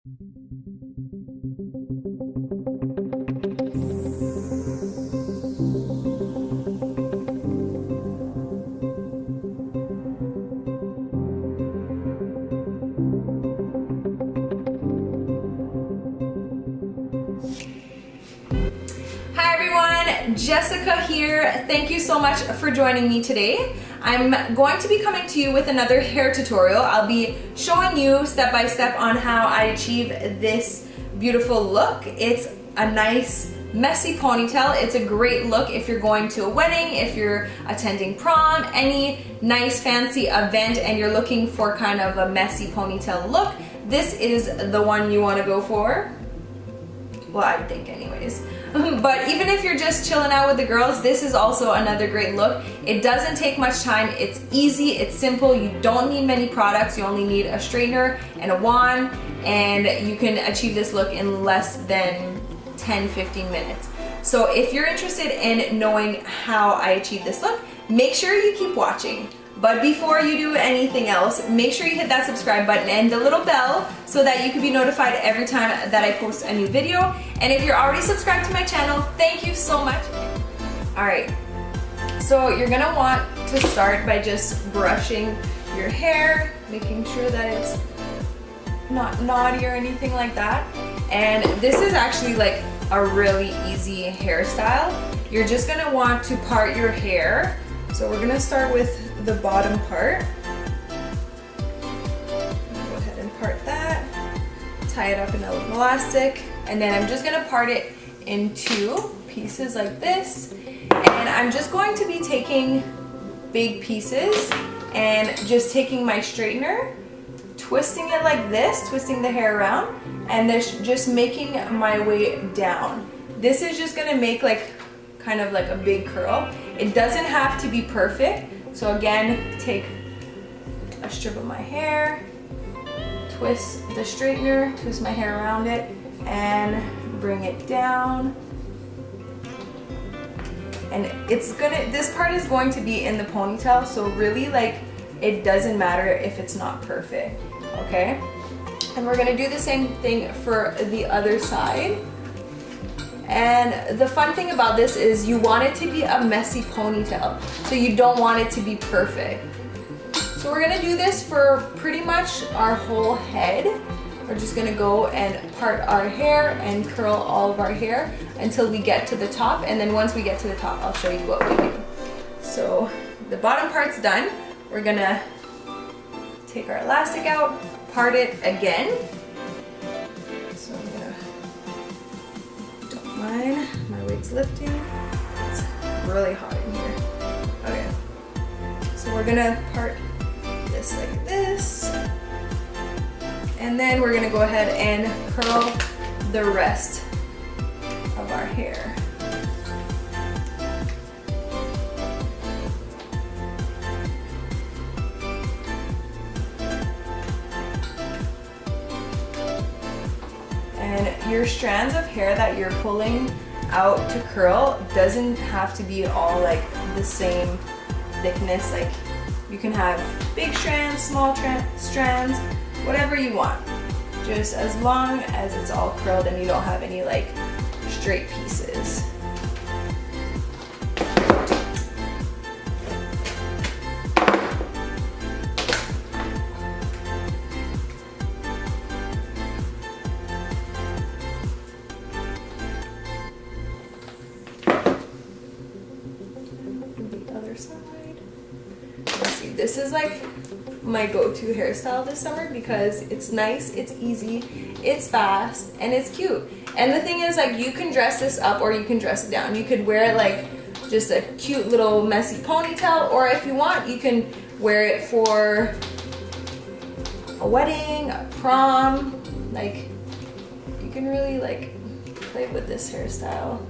Hi everyone, Jessica here. Thank you so much for joining me today. I'm going to be coming to you with another hair tutorial. I'll be showing you step by step on how I achieve this beautiful look. It's a nice messy ponytail. It's a great look if you're going to a wedding, if you're attending prom, any nice fancy event and you're looking for kind of a messy ponytail look. This is the one you want to go for. Well, I think anyways. But even if you're just chilling out with the girls, this is also another great look. It doesn't take much time. It's easy, it's simple. You don't need many products. You only need a straightener and a wand, and you can achieve this look in less than 10-15 minutes. So if you're interested in knowing how I achieve this look, make sure you keep watching. But before you do anything else, make sure you hit that subscribe button and the little bell so that you can be notified every time that I post a new video. And if you're already subscribed to my channel, thank you so much. Alright, so you're gonna want to start by just brushing your hair, making sure that it's not naughty or anything like that. And this is actually like a really easy hairstyle. You're just gonna want to part your hair. So we're gonna start with the bottom part. Go ahead and part that. Tie it up in a little elastic. And then I'm just gonna part it in two pieces like this. And I'm just going to be taking big pieces and just taking my straightener, twisting it like this, twisting the hair around, and just making my way down. This is just gonna make like kind of like a big curl. It doesn't have to be perfect. So again, take a strip of my hair, twist the straightener, twist my hair around it, and bring it down. And this part is going to be in the ponytail, so really like it doesn't matter if it's not perfect, okay? And we're gonna do the same thing for the other side. And the fun thing about this is you want it to be a messy ponytail, so you don't want it to be perfect. So we're gonna do this for pretty much our whole head. We're just gonna go and part our hair and curl all of our hair until we get to the top, and then once we get to the top, I'll show you what we do. So the bottom part's done. We're gonna take our elastic out, part it again. So I'm gonna, don't mind, my wig's lifting. It's really hot in here. Okay, so we're gonna part this like this. And then we're gonna go ahead and curl the rest of our hair. And your strands of hair that you're pulling out to curl doesn't have to be all like the same thickness. Like you can have big strands, small strands, whatever you want. Just as long as it's all curled and you don't have any like straight pieces. The other side. Let's see, this is like my go-to hairstyle this summer because it's nice, it's easy, it's fast, and it's cute. And the thing is, like, you can dress this up or you can dress it down. You could wear it like just a cute little messy ponytail, or if you want, you can wear it for a wedding, a prom. Like, you can really like play with this hairstyle.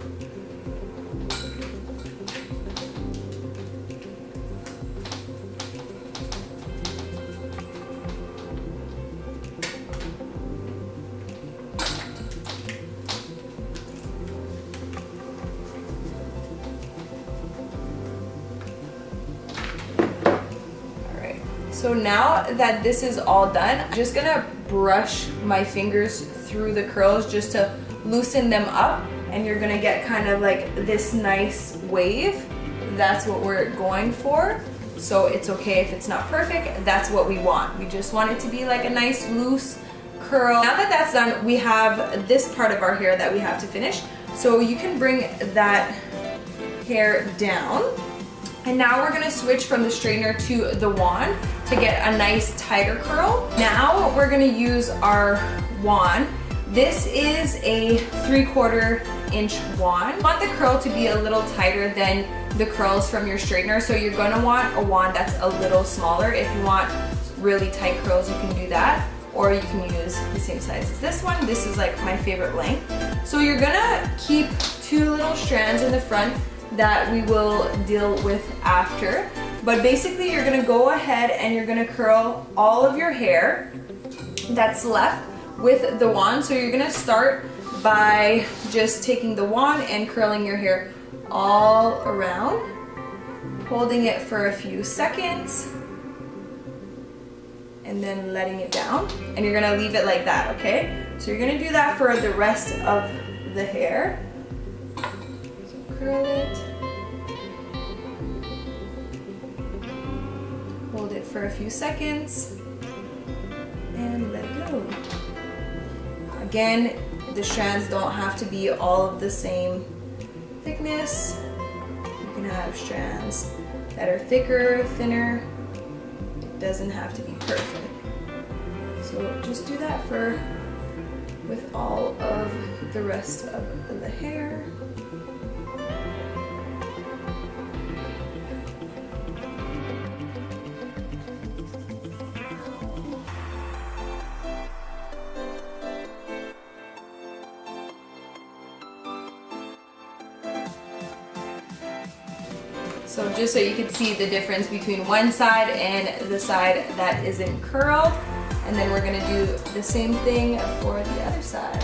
So now that this is all done, I'm just gonna brush my fingers through the curls just to loosen them up, and you're gonna get kind of like this nice wave. That's what we're going for. So it's okay if it's not perfect, that's what we want. We just want it to be like a nice loose curl. Now that that's done, we have this part of our hair that we have to finish. So you can bring that hair down. And now we're gonna switch from the straightener to the wand to get a nice tighter curl. Now we're gonna use our wand. This is a 3/4 inch wand. You want the curl to be a little tighter than the curls from your straightener, so you're gonna want a wand that's a little smaller. If you want really tight curls, you can do that, or you can use the same size as this one. This is like my favorite length. So you're gonna keep 2 little strands in the front that we will deal with after. But basically you're gonna go ahead and you're gonna curl all of your hair that's left with the wand. So you're gonna start by just taking the wand and curling your hair all around, holding it for a few seconds, and then letting it down. And you're gonna leave it like that, okay? So you're gonna do that for the rest of the hair. So curl it. Hold it for a few seconds, and let it go. Again, the strands don't have to be all of the same thickness. You can have strands that are thicker, thinner. It doesn't have to be perfect. So just do that with all of the rest of the hair. So just so you can see the difference between one side and the side that isn't curled. And then we're gonna do the same thing for the other side.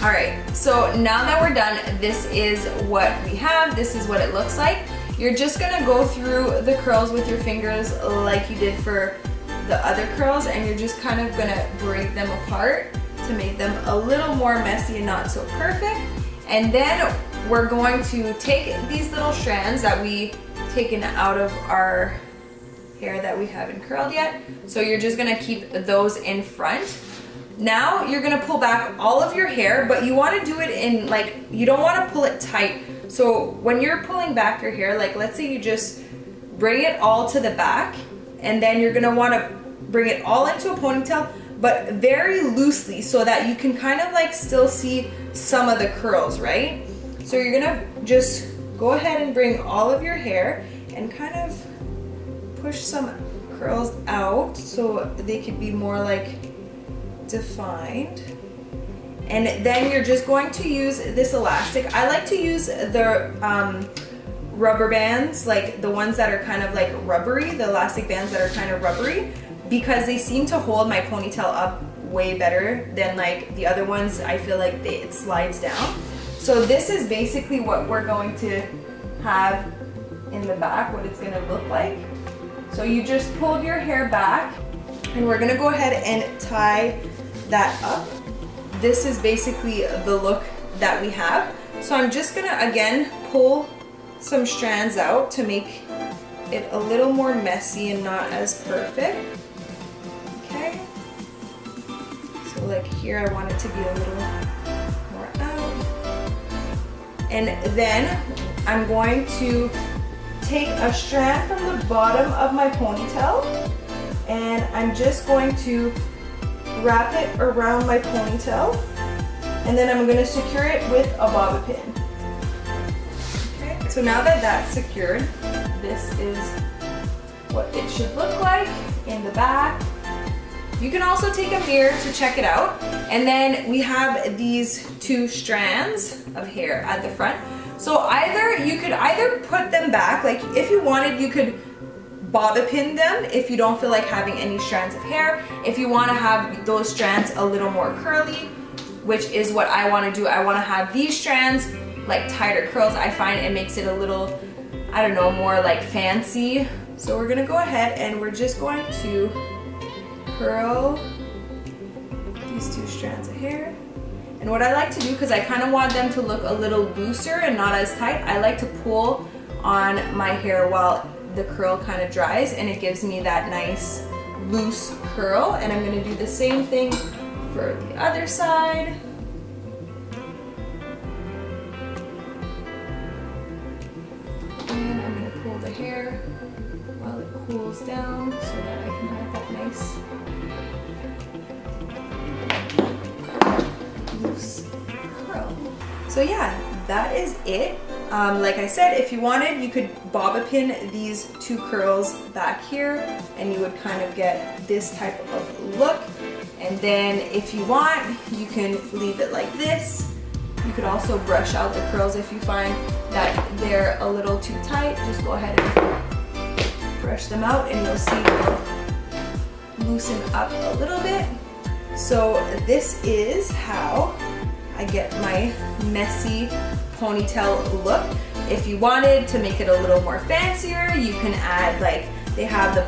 All right, so now that we're done, this is what we have. This is what it looks like. You're just gonna go through the curls with your fingers like you did for the other curls, and you're just kind of gonna break them apart to make them a little more messy and not so perfect. And then we're going to take these little strands that we taken out of our hair that we haven't curled yet. So you're just gonna keep those in front. Now you're gonna pull back all of your hair, but you wanna do it in like, you don't wanna pull it tight. So when you're pulling back your hair, like let's say you just bring it all to the back, and then you're gonna wanna bring it all into a ponytail, but very loosely so that you can kind of like still see some of the curls, right? So you're gonna just go ahead and bring all of your hair and kind of push some curls out so they could be more like defined. And then you're just going to use this elastic. I like to use the rubber bands, like the ones that are kind of like rubbery, the elastic bands that are kind of rubbery, because they seem to hold my ponytail up way better than like the other ones. I feel like it slides down. So this is basically what we're going to have in the back, what it's gonna look like. So you just pulled your hair back, and we're gonna go ahead and tie that up. This is basically the look that we have. So I'm just gonna again pull some strands out to make it a little more messy and not as perfect. Okay. So like here I want it to be a little more out. And then I'm going to take a strand from the bottom of my ponytail, and I'm just going to wrap it around my ponytail, and then I'm going to secure it with a bobby pin. Okay, so now that that's secured, this is what it should look like. in the back. You can also take a mirror to check it out. And then we have these 2 strands of hair at the front. So you could either put them back, like if you wanted, you could bobby pin them if you don't feel like having any strands of hair. If you want to have those strands a little more curly, which is what I want to do, I want to have these strands like tighter curls. I find it makes it a little, I don't know, more like fancy. So we're gonna go ahead and we're just going to curl these 2 strands of hair. And what I like to do, because I kind of want them to look a little looser and not as tight, I like to pull on my hair while the curl kind of dries, and it gives me that nice loose curl. And I'm going to do the same thing for the other side. And I'm going to pull the hair while it cools down so that I can have that nice loose curl. So yeah, that is it. Like I said, if you wanted, you could bobby pin these 2 curls back here and you would kind of get this type of look. And then if you want, you can leave it like this. You could also brush out the curls if you find that they're a little too tight. Just go ahead and brush them out and you'll see they'll loosen up a little bit. So this is how I get my messy ponytail look. If you wanted to make it a little more fancier, you can add, like, they have the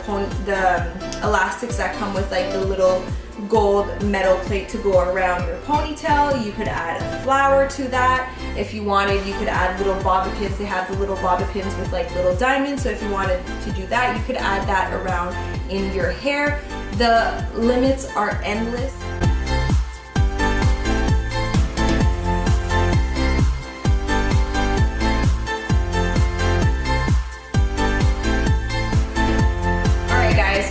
elastics that come with like the little gold metal plate to go around your ponytail. You could add a flower to that. If you wanted, you could add little bobby pins. They have the little bobby pins with like little diamonds. So if you wanted to do that, you could add that around in your hair. The limits are endless.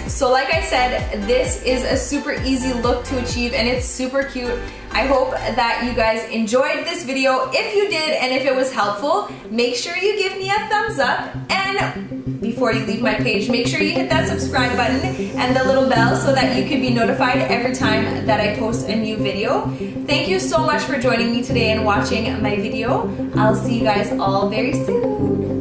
So like I said, this is a super easy look to achieve and it's super cute. I hope that you guys enjoyed this video. If you did and if it was helpful, make sure you give me a thumbs up, and before you leave my page, make sure you hit that subscribe button and the little bell so that you can be notified every time that I post a new video. Thank you so much for joining me today and watching my video. I'll see you guys all very soon.